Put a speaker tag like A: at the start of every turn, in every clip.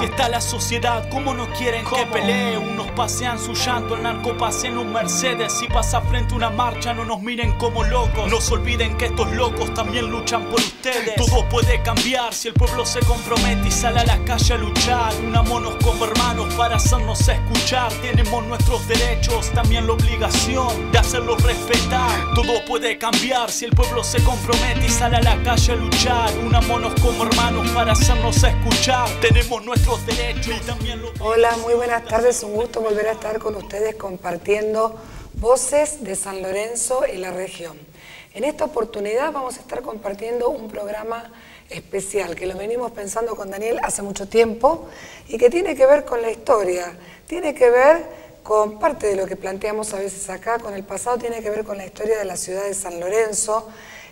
A: está la sociedad, ¿cómo no quieren que pelee? Unos pasean su llanto, el narco pasea en un Mercedes. Si pasa frente a una marcha no nos miren como locos. No se olviden que estos locos también luchan por ustedes. Todo puede cambiar si el pueblo se compromete y sale a la calle a luchar. Unámonos como hermanos para hacernos escuchar. Tenemos nuestros derechos, también la obligación de hacerlos respetar. Todo puede cambiar si el pueblo se compromete y sale a la calle a luchar. Unámonos como hermanos para hacernos escuchar. Tenemos nuestros derechos y también los...
B: Hola, muy buenas tardes. Un gusto volver a estar con ustedes compartiendo voces de San Lorenzo y la región. En esta oportunidad vamos a estar compartiendo un programa especial que lo venimos pensando con Daniel hace mucho tiempo y que tiene que ver con la historia, tiene que ver con parte de lo que planteamos a veces acá, con el pasado, tiene que ver con la historia de la ciudad de San Lorenzo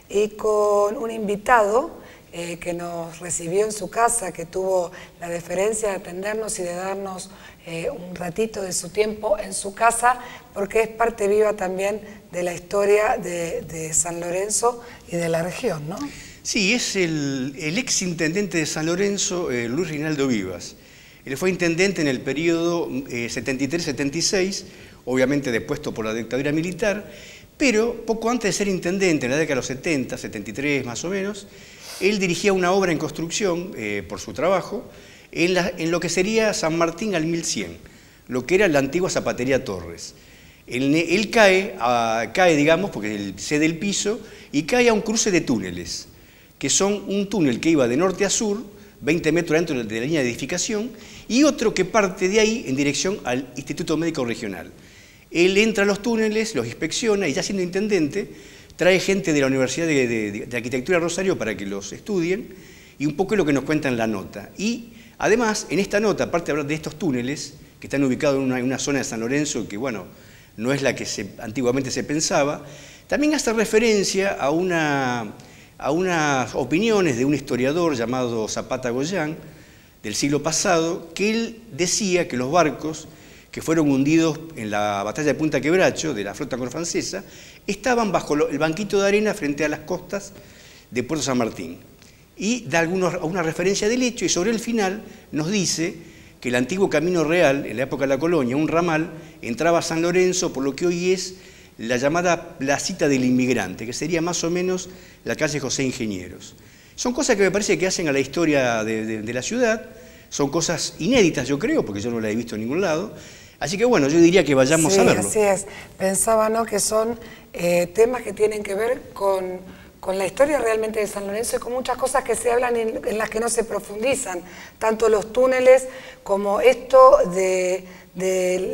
B: y con un invitado que nos recibió en su casa, que tuvo la deferencia de atendernos y de darnos un ratito de su tiempo en su casa, porque es parte viva también de la historia de San Lorenzo y de la región, ¿no?
C: Sí, es el ex intendente de San Lorenzo, Luis Reinaldo Vivas. Él fue intendente en el periodo 73-76, obviamente depuesto por la dictadura militar, pero poco antes de ser intendente, en la década de los 70, 73 más o menos, él dirigía una obra en construcción, por su trabajo, en lo que sería San Martín al 1100, lo que era la antigua Zapatería Torres. Él cae, digamos, porque él cede el piso, y cae a un cruce de túneles, que son un túnel que iba de norte a sur, 20 metros dentro de la línea de edificación, y otro que parte de ahí en dirección al Instituto Médico Regional. Él entra a los túneles, los inspecciona, y ya siendo intendente, trae gente de la Universidad de Arquitectura de Rosario para que los estudien, y un poco es lo que nos cuenta en la nota. Y además, en esta nota, aparte de hablar de estos túneles, que están ubicados en una zona de San Lorenzo que, bueno, no es la que antiguamente se pensaba, también hace referencia a unas opiniones de un historiador llamado Zapata Goyán, del siglo pasado, que él decía que los barcos que fueron hundidos en la batalla de Punta Quebracho, de la flota francesa, estaban bajo el banquito de arena frente a las costas de Puerto San Martín. Y da una referencia del hecho, y sobre el final nos dice que el antiguo Camino Real, en la época de la colonia, un ramal, entraba a San Lorenzo por lo que hoy es la llamada Placita del Inmigrante, que sería más o menos la calle José Ingenieros. Son cosas que me parece que hacen a la historia de la ciudad, son cosas inéditas, yo creo, porque yo no la he visto en ningún lado. Así que bueno, yo diría que vayamos a verlo.
B: Así es. Pensaba, ¿no?, que son temas que tienen que ver con la historia realmente de San Lorenzo y con muchas cosas que se hablan en las que no se profundizan, tanto los túneles como esto de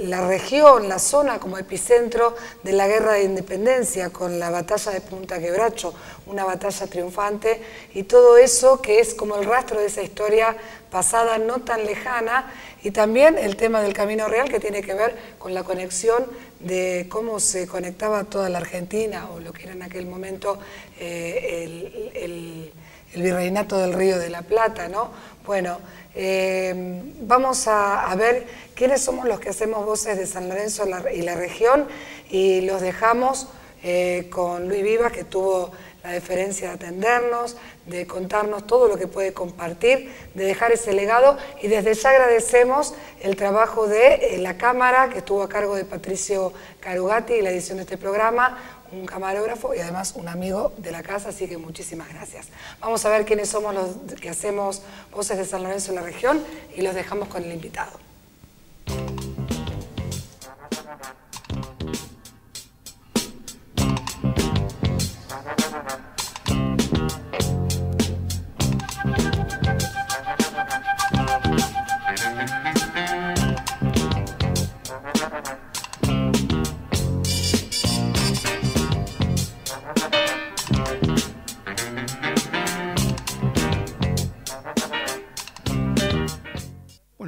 B: la región, la zona como epicentro de la guerra de independencia con la batalla de Punta Quebracho, una batalla triunfante, y todo eso que es como el rastro de esa historia pasada no tan lejana, y también el tema del Camino Real, que tiene que ver con la conexión de cómo se conectaba toda la Argentina, o lo que era en aquel momento el virreinato del Río de la Plata, ¿no? Bueno, vamos a ver quiénes somos los que hacemos voces de San Lorenzo y la región, y los dejamos con Luis Vivas, que tuvo la deferencia de atendernos, de contarnos todo lo que puede compartir, de dejar ese legado, y desde ya agradecemos el trabajo de la cámara, que estuvo a cargo de Patricio Carugati, y la edición de este programa, un camarógrafo y además un amigo de la casa, así que muchísimas gracias. Vamos a ver quiénes somos los que hacemos voces de San Lorenzo en la región, y los dejamos con el invitado.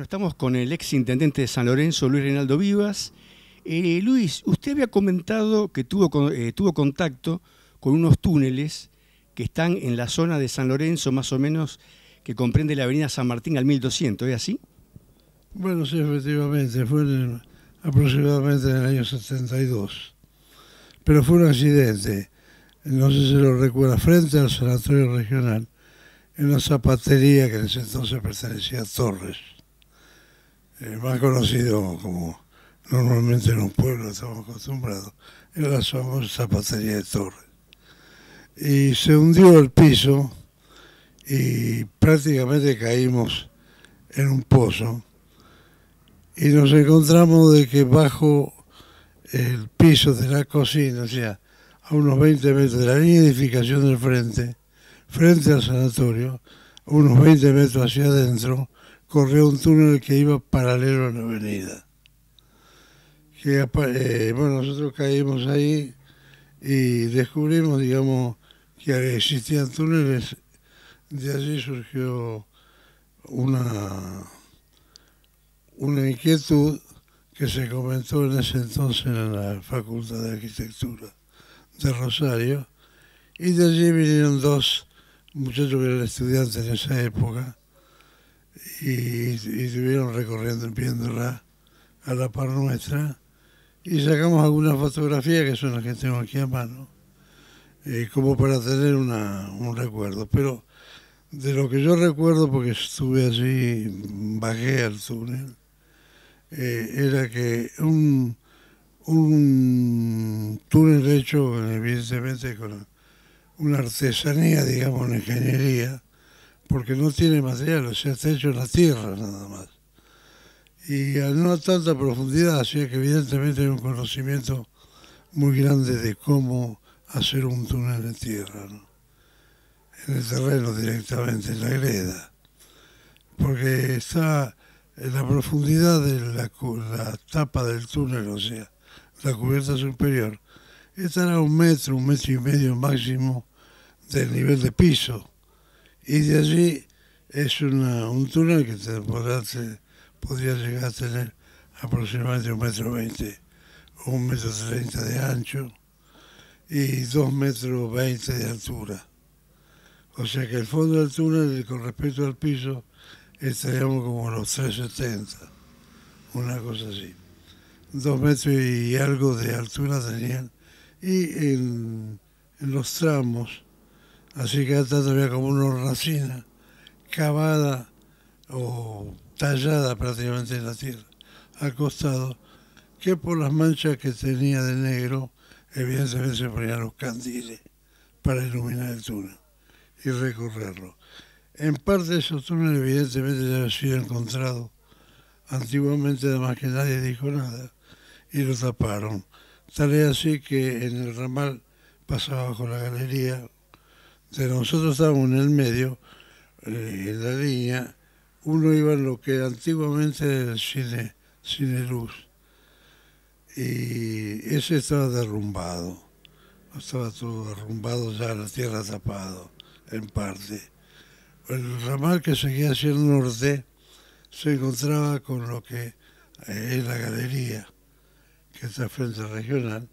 C: Estamos con el ex intendente de San Lorenzo, Luis Reinaldo Vivas. Luis, usted había comentado que tuvo contacto con unos túneles que están en la zona de San Lorenzo, más o menos, que comprende la avenida San Martín al 1200, ¿es así?
D: Bueno, sí, efectivamente, fue aproximadamente en el año 72. Pero fue un accidente, no sé si lo recuerda, frente al sanatorio regional, en una zapatería que en ese entonces pertenecía a Torres. más conocido como normalmente en los pueblos estamos acostumbrados, era la famosa zapatería de Torres. Y se hundió el piso y prácticamente caímos en un pozo y nos encontramos de que bajo el piso de la cocina, o sea, a unos 20 metros de la línea de edificación del frente al sanatorio, unos 20 metros hacia adentro, corría un túnel que iba paralelo a la avenida. Bueno, nosotros caímos ahí y descubrimos, digamos, que existían túneles. De allí surgió una inquietud que se comentó en ese entonces en la Facultad de Arquitectura de Rosario, y de allí vinieron dos muchachos que eran estudiantes en esa época y estuvieron recorriendo, viéndola a la par nuestra, y sacamos algunas fotografías que son las que tengo aquí a mano, como para tener un recuerdo. Pero de lo que yo recuerdo, porque estuve allí, bajé al túnel, era que un túnel hecho evidentemente con una artesanía, digamos, una ingeniería, porque no tiene material, o sea, está hecho en la tierra nada más. Y no a tanta profundidad, así que evidentemente hay un conocimiento muy grande de cómo hacer un túnel en tierra, ¿no? En el terreno directamente, en la greda, porque está en la profundidad de la tapa del túnel, o sea, la cubierta superior, estará 1 metro, 1,5 metros máximo del nivel de piso, y de allí es un túnel que podría llegar a tener aproximadamente 1,20 m o 1,30 m de ancho y 2,20 m de altura. O sea que el fondo del túnel, con respecto al piso, estaríamos como a los 3,70, una cosa así. 2 metros y algo de altura tenían, y en los tramos, así que hasta había como una hornacina cavada o tallada prácticamente en la tierra, al costado, que por las manchas que tenía de negro, evidentemente se ponían los candiles para iluminar el túnel y recorrerlo. En parte esos túneles evidentemente ya habían sido encontrados antiguamente, además que nadie dijo nada, y lo taparon. Tal es así que en el ramal pasaba bajo la galería, de nosotros estábamos en el medio, en la línea, uno iba en lo que antiguamente era el cine luz, y ese estaba derrumbado, estaba todo derrumbado, ya la tierra tapado en parte. El ramal que seguía hacia el norte se encontraba con lo que es la galería, que está frente al regional,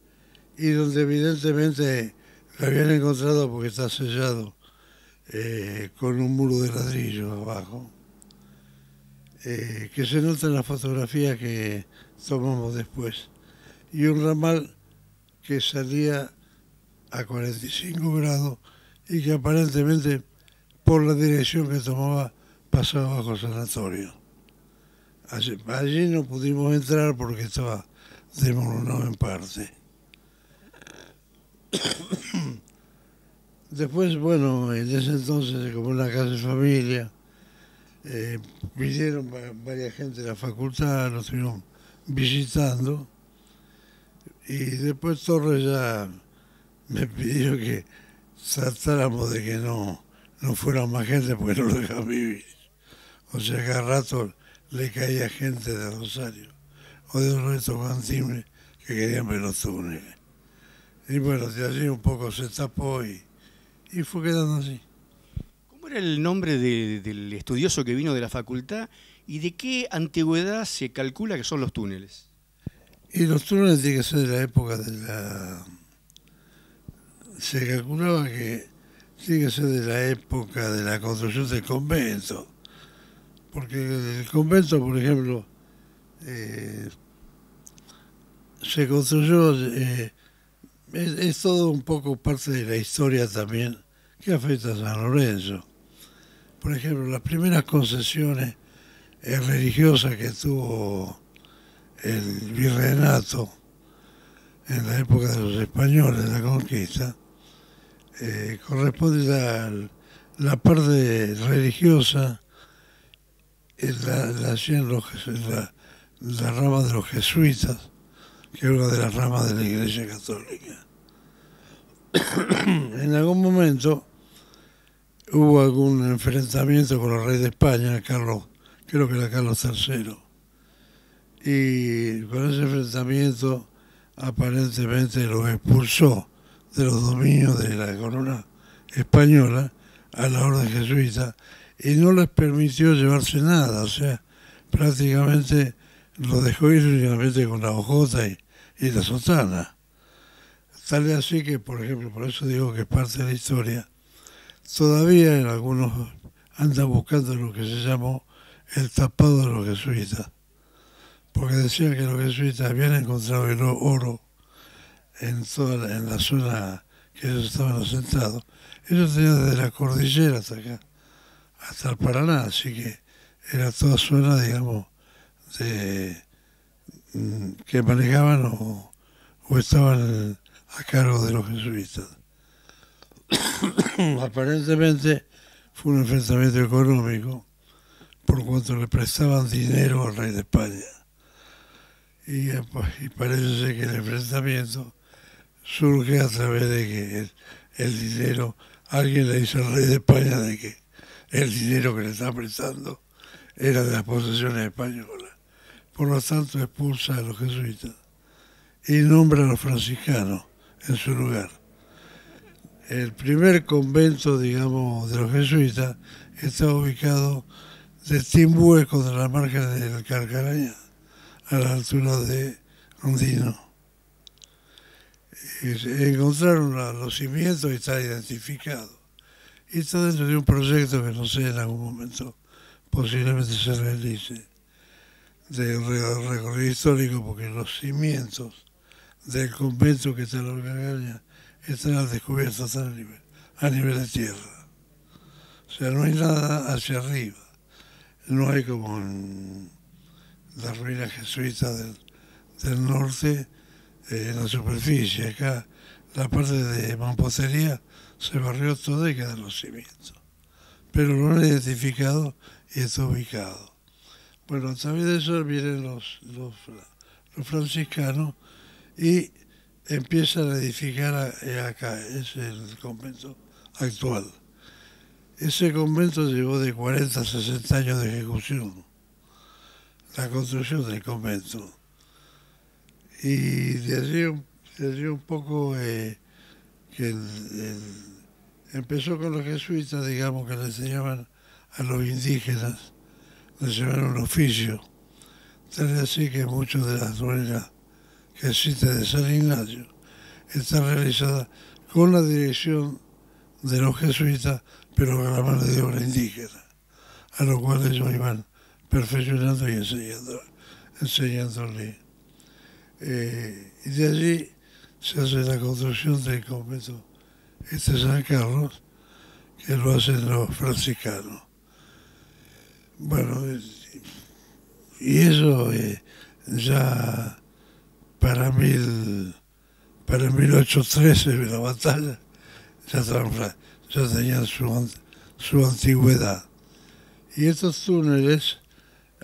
D: y donde evidentemente lo habían encontrado porque está sellado con un muro de ladrillo abajo, que se nota en la fotografía que tomamos después, y un ramal que salía a 45 grados y que aparentemente por la dirección que tomaba pasaba bajo el sanatorio. Allí no pudimos entrar porque estaba desmoronado en parte. Después, bueno, en ese entonces, como una casa de familia, vinieron varias gente de la facultad, nos estuvieron visitando, y después Torres ya me pidió que tratáramos de que no fuera más gente porque no lo dejaban vivir. O sea que a rato le caía gente de Rosario o de los restos Cantimbre que querían ver los túneles. Y bueno, de allí un poco se tapó y fue quedando así.
C: ¿Cómo era el nombre del estudioso que vino de la facultad y de qué antigüedad se calcula que son los túneles?
D: Y los túneles tienen que ser de la época de la... Se calculaba que tiene que ser de la época de la construcción del convento, porque el convento, por ejemplo, se construyó, es todo un poco parte de la historia también que afecta a San Lorenzo. Por ejemplo, las primeras concesiones religiosa que tuvo el virreinato en la época de los españoles, la conquista, corresponde a la parte religiosa, la rama de los jesuitas, que es una de las ramas de la Iglesia Católica. En algún momento hubo algún enfrentamiento con el rey de España, creo que era Carlos III, y con ese enfrentamiento aparentemente los expulsó de los dominios de la corona española a la orden jesuita y no les permitió llevarse nada, o sea, prácticamente lo dejó ir únicamente con la hojota y la sotana. Tal es así que, por ejemplo, por eso digo que es parte de la historia, todavía en algunos andan buscando lo que se llamó el tapado de los jesuitas, porque decían que los jesuitas habían encontrado el oro en la zona que ellos estaban asentados. Ellos tenían desde la cordillera hasta acá, hasta el Paraná, así que era toda zona, digamos, que manejaban o estaban a cargo de los jesuitas. Aparentemente fue un enfrentamiento económico por cuanto le prestaban dinero al rey de España. Y parece ser que el enfrentamiento surge a través de que el dinero, alguien le dice al rey de España de que el dinero que le está prestando era de las posesiones españolas. Por lo tanto expulsa a los jesuitas y nombra a los franciscanos en su lugar. El primer convento, digamos, de los jesuitas está ubicado de Timbúes contra la margen del Carcarañá, a la altura de Andino. Encontraron los cimientos y está identificado. Y está dentro de un proyecto que no sé, en algún momento posiblemente se realice, de recorrido histórico, porque los cimientos del convento que está en la Carcarañá están al descubierto, están a nivel de tierra. O sea, no hay nada hacia arriba. No hay como en las ruinas jesuitas del norte, en la superficie. Acá la parte de mampostería se barrió toda y quedan los cimientos. Pero lo han identificado y está ubicado. Bueno, a través de eso vienen los franciscanos y empiezan a edificar acá, es el convento actual. Ese convento llevó de 40 a 60 años de ejecución, la construcción del convento. Y de allí un poco que empezó con los jesuitas, digamos, que le enseñaban a los indígenas, les enseñaban un oficio. Tal es así que muchas de las ruinas que existen de San Ignacio están realizadas con la dirección de los jesuitas, pero con la mano de obra indígena, a lo cual ellos iban perfeccionando y enseñándole. Y de allí se hace la construcción del convento San Carlos, que lo hacen los franciscanos. Bueno, y eso ya para 1813, la batalla, ya tenían su antigüedad. Y estos túneles,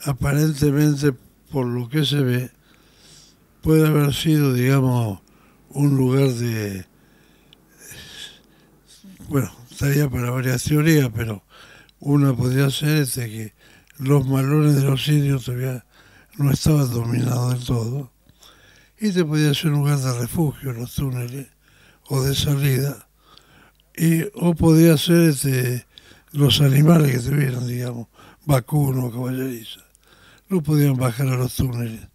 D: aparentemente, por lo que se ve, puede haber sido, digamos, un lugar de... Bueno, estaría para varias teorías, pero una podría ser que los malones de los indios todavía no estaban dominados del todo, y te podía ser un lugar de refugio, los túneles, o de salida, o podía ser los animales que tuvieran, digamos, vacuno o caballeriza, no podían bajar a los túneles.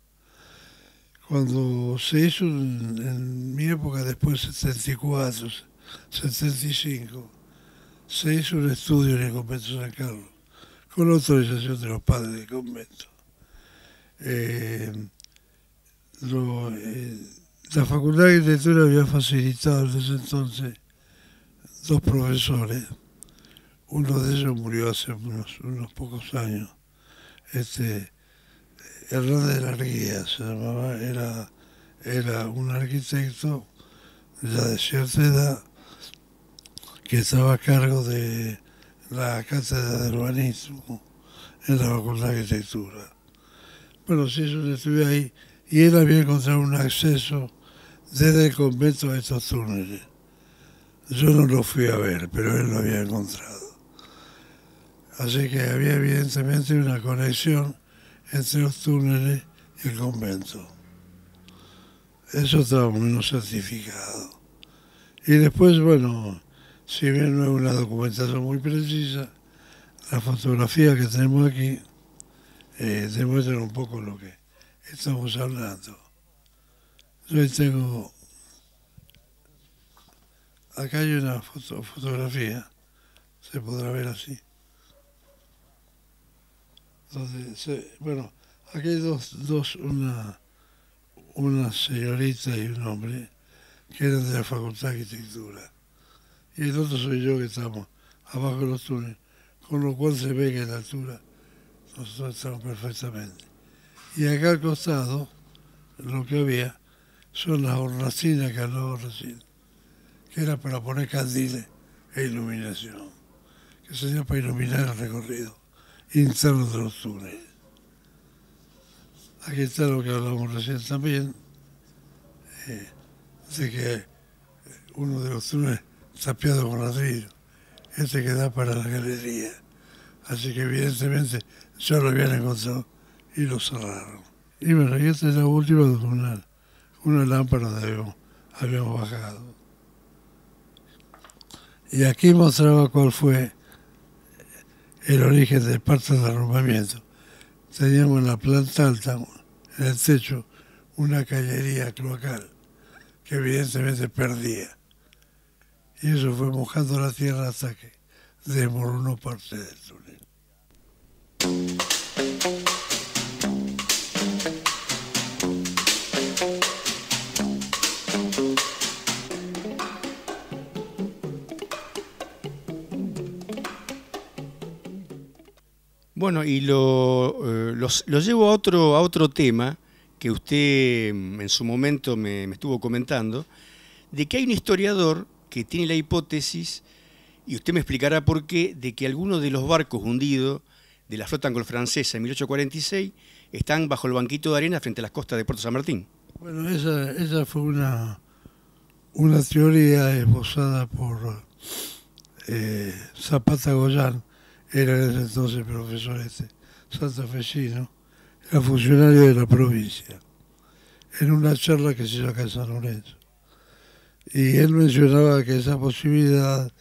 D: Cuando se hizo, en mi época, después de 74, 75, se hizo un estudio en el convento San Carlos, con la autorización de los padres del convento. La Facultad de Arquitectura había facilitado desde entonces 2 profesores. Uno de ellos murió hace unos pocos años, Hernández de la Guía se llamaba, era un arquitecto ya de cierta edad que estaba a cargo de la cátedra de urbanismo en la Facultad de Arquitectura. Bueno, se hizo un estudio ahí y él había encontrado un acceso desde el convento a estos túneles. Yo no lo fui a ver, pero él lo había encontrado. Así que había evidentemente una conexión entre los túneles y el convento. Eso estaba menos certificado. Y después, bueno, si bien no es una documentación muy precisa, la fotografía que tenemos aquí demuestra un poco lo que estamos hablando. Yo tengo... Acá hay una fotografía, se podrá ver así. Bueno, aquí hay una señorita y un hombre que eran de la Facultad de Arquitectura. Y el otro soy yo que estamos abajo de los túneles, con lo cual se ve que en la altura nosotros estamos perfectamente. Y acá al costado, lo que había son las hornacinas que hablaba recién, que era para poner candiles e iluminación, que sería para iluminar el recorrido interno de los túneles. Aquí está lo que hablamos recién también, de que uno de los túneles tapiado con ladrillo, que da para la galería. Así que evidentemente ya lo habían encontrado y lo cerraron. Y bueno, y esta es la última de una lámpara donde habíamos bajado. Y aquí mostraba cuál fue el origen del parto de derrumbamiento. Teníamos en la planta alta, en el techo, una cañería cloacal que evidentemente perdía. Y eso fue mojando la tierra hasta que desmoronó parte del túnel.
C: Bueno, y lo llevo a otro tema que usted en su momento me estuvo comentando, de que hay un historiador que tiene la hipótesis, y usted me explicará por qué, de que algunos de los barcos hundidos de la flota anglo-francesa en 1846 están bajo el banquito de arena frente a las costas de Puerto San Martín.
D: Bueno, esa fue una teoría esbozada por Zapata Goyán, era en ese entonces profesor santafesino, era funcionario de la provincia, en una charla que se hizo acá en San Lorenzo. Y él mencionaba que esa posibilidad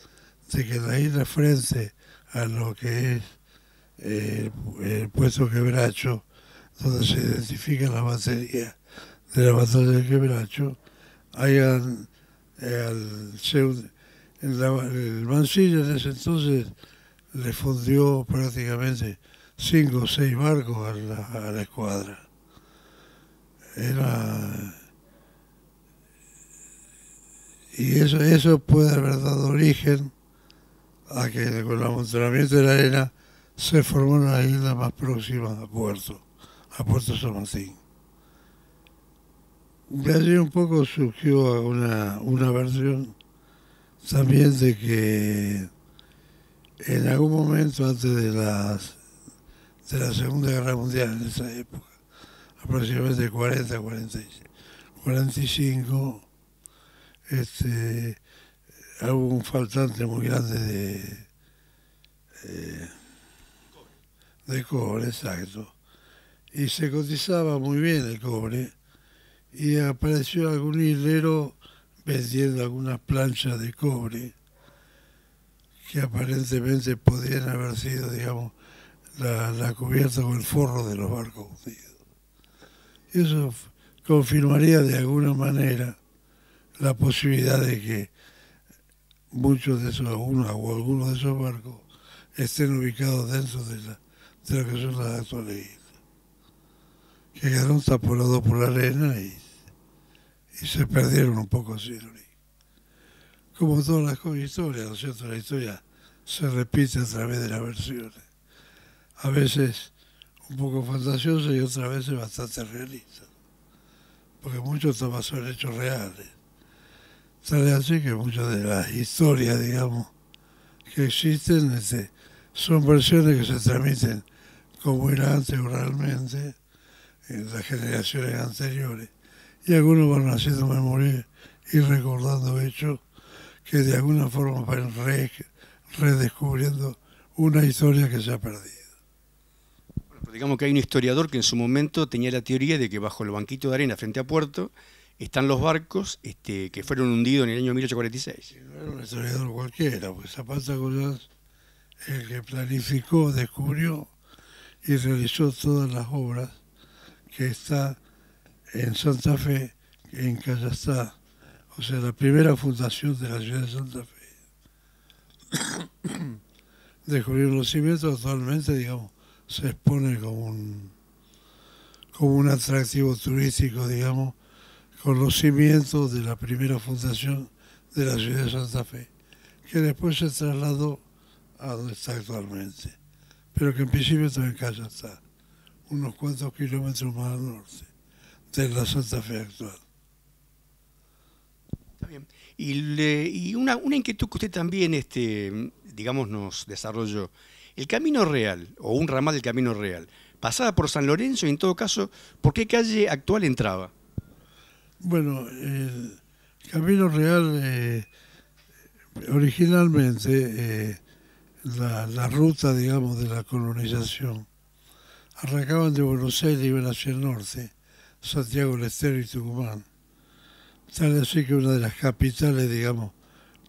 D: de que la isla frente a lo que es el puesto Quebracho, donde se identifica la batería de la batalla de Quebracho, hayan el Mansilla en ese entonces le fundió prácticamente 5 o 6 barcos a la escuadra. Y eso puede haber dado origen a que con el amontonamiento de la arena se formó una isla más próxima a Puerto San Martín. De allí un poco surgió una versión también de que en algún momento antes de la Segunda Guerra Mundial, en esa época, aproximadamente 45, hubo un faltante muy grande de cobre, exacto, y se cotizaba muy bien el cobre, y apareció algún hilero vendiendo algunas planchas de cobre que aparentemente podrían haber sido, digamos, la cubierta con el forro de los barcos hundidos. Eso confirmaría de alguna manera la posibilidad de que muchos de esos, o algunos de esos barcos estén ubicados dentro de lo que son las actuales islas, que quedaron taponados por la arena y se perdieron un poco así el origen. Como todas las historias, ¿no es cierto? La historia se repite a través de las versiones. A veces un poco fantasiosa y otras veces bastante realista, porque mucho está basado en hechos reales. Tal es así que muchas de las historias, digamos, que existen son versiones que se transmiten como era antes oralmente en las generaciones anteriores, y algunos van haciendo memoria y recordando hechos que de alguna forma van redescubriendo una historia que se ha perdido.
C: Bueno, digamos que hay un historiador que en su momento tenía la teoría de que bajo el banquito de arena frente a Puerto están los barcos que fueron hundidos en el año 1846.
D: No era un historiador cualquiera, porque Zapata Goyán, el que planificó, descubrió y realizó todas las obras que está en Santa Fe, en Callastá, o sea, la primera fundación de la ciudad de Santa Fe. Descubrieron los cimientos, actualmente, digamos, se expone como un atractivo turístico, digamos, con los cimientos de la primera fundación de la ciudad de Santa Fe, que después se trasladó a donde está actualmente, pero que en principio está en Callastá, unos cuantos kilómetros más al norte de la Santa Fe actual.
C: Está bien. Y una inquietud que usted también, digamos, nos desarrolló. El Camino Real, o un ramal del Camino Real, pasaba por San Lorenzo y en todo caso, ¿por qué calle actual entraba?
D: Bueno, el Camino Real, originalmente, la ruta, digamos, de la colonización, arrancaban de Buenos Aires y iban hacia el norte, Santiago del Estero y Tucumán. Tal así que una de las capitales, digamos,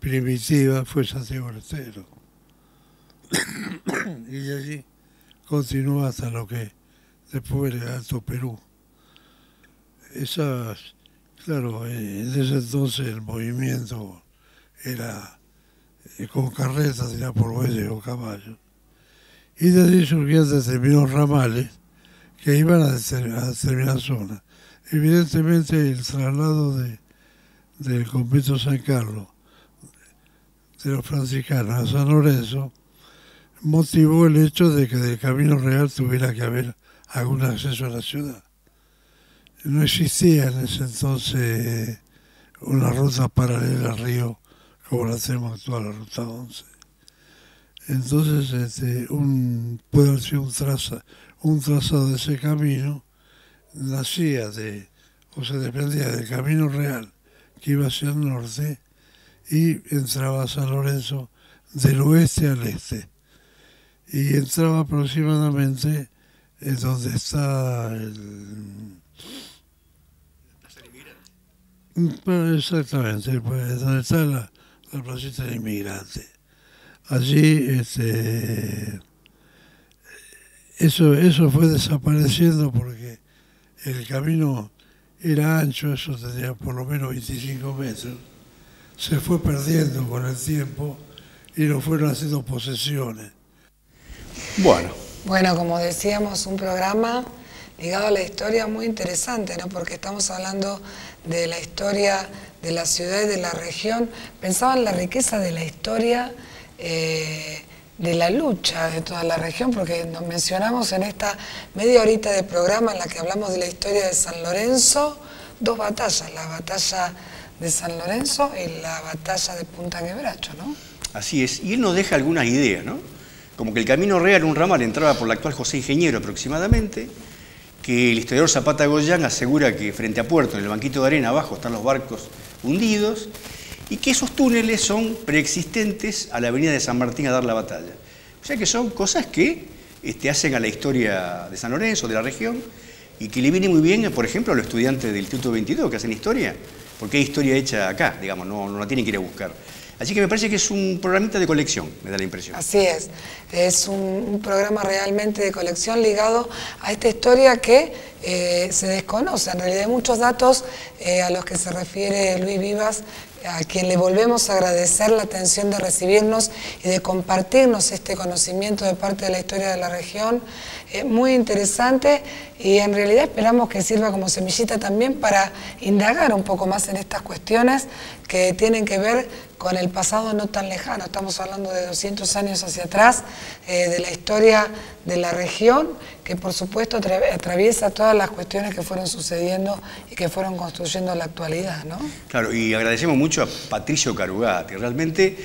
D: primitivas fue Santiago del Estero. Y de allí continúa hasta lo que después era Alto Perú. Claro, en ese entonces el movimiento era con carretas, era por bueyes o caballos. Y de allí surgían determinados ramales que iban a determinadas zonas. Evidentemente el traslado del convento San Carlos, de los franciscanos a San Lorenzo, motivó el hecho de que del Camino Real tuviera que haber algún acceso a la ciudad. No existía en ese entonces una ruta paralela al río como la tenemos actual, la ruta 11. Entonces puede haber sido un trazado de ese camino, nacía o se dependía del Camino Real que iba hacia el norte y entraba a San Lorenzo del oeste al este. Y entraba aproximadamente en donde está exactamente, pues, donde está la placita del inmigrante. Allí eso fue desapareciendo porque el camino era ancho, eso tenía por lo menos 25 metros. Se fue perdiendo con el tiempo y lo fueron haciendo posesiones.
B: Bueno, como decíamos, un programa ligado a la historia muy interesante, ¿no? Porque estamos hablando de la historia de la ciudad y de la región. Pensaba en la riqueza de la historia, de la lucha de toda la región, porque nos mencionamos en esta media horita de programa en la que hablamos de la historia de San Lorenzo, dos batallas, la batalla de San Lorenzo y la batalla de Punta Quebracho, ¿no?
C: Así es, y él nos deja algunas ideas, ¿no? Como que el Camino Real, un ramal, entraba por la actual José Ingeniero aproximadamente, que el historiador Zapata Goyán asegura que frente a Puerto, en el banquito de arena abajo, están los barcos hundidos, y que esos túneles son preexistentes a la avenida de San Martín a dar la batalla. O sea que son cosas que hacen a la historia de San Lorenzo, de la región, y que le viene muy bien, por ejemplo, a los estudiantes del Instituto 22 que hacen historia, porque hay historia hecha acá, digamos, no la tienen que ir a buscar. Así que me parece que es un programita de colección, me da la impresión.
B: Así es un programa realmente de colección ligado a esta historia que se desconoce. En realidad hay muchos datos a los que se refiere Luis Vivas, a quien le volvemos a agradecer la atención de recibirnos y de compartirnos este conocimiento de parte de la historia de la región. Muy interesante y en realidad esperamos que sirva como semillita también para indagar un poco más en estas cuestiones que tienen que ver con el pasado no tan lejano. Estamos hablando de 200 años hacia atrás, de la historia de la región, que por supuesto atraviesa todas las cuestiones que fueron sucediendo y que fueron construyendo la actualidad, ¿no?
C: Claro, y agradecemos mucho a Patricio Carugati. Realmente,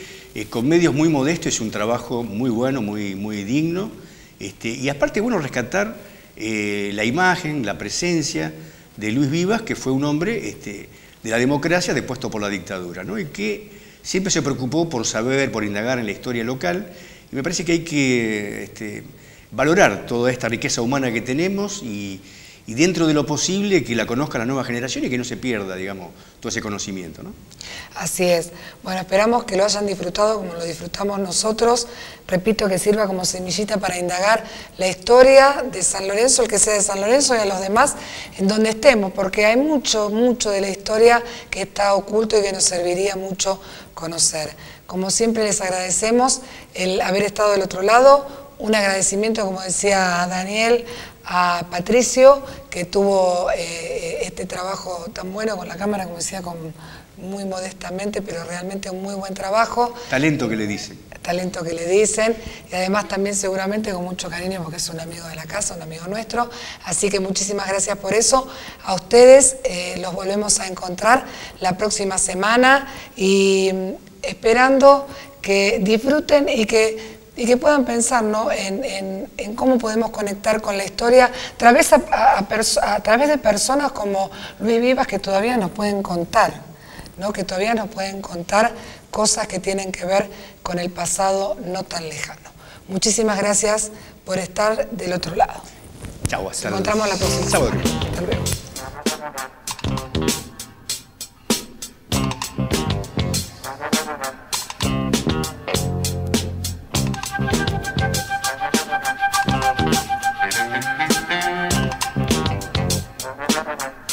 C: con medios muy modestos, es un trabajo muy bueno, muy digno. Y aparte, bueno, rescatar la imagen, la presencia de Luis Vivas, que fue un hombre de la democracia depuesto por la dictadura, ¿no? Y que siempre se preocupó por saber, por indagar en la historia local, y me parece que hay que valorar toda esta riqueza humana que tenemos y dentro de lo posible que la conozca la nueva generación y que no se pierda, digamos, todo ese conocimiento, ¿no?
B: Así es. Bueno, esperamos que lo hayan disfrutado como lo disfrutamos nosotros. Repito, que sirva como semillita para indagar la historia de San Lorenzo, el que sea de San Lorenzo y a los demás en donde estemos, porque hay mucho de la historia que está oculto y que nos serviría mucho conocer. Como siempre les agradecemos el haber estado del otro lado. Un agradecimiento, como decía Daniel, a Patricio, que tuvo este trabajo tan bueno con la cámara, como decía, muy modestamente, pero realmente un muy buen trabajo.
C: Talento que le dicen.
B: Talento que le dicen, y además también seguramente con mucho cariño, porque es un amigo de la casa, un amigo nuestro. Así que muchísimas gracias por eso. A ustedes los volvemos a encontrar la próxima semana y esperando que disfruten y que puedan pensar, ¿no?, en cómo podemos conectar con la historia a través de personas como Luis Vivas, que todavía nos pueden contar, ¿no?, que todavía nos pueden contar cosas que tienen que ver con el pasado no tan lejano. Muchísimas gracias por estar del otro lado.
C: Chau,
B: hasta luego. Nos encontramos la próxima semana. Hasta luego.
E: Thank you.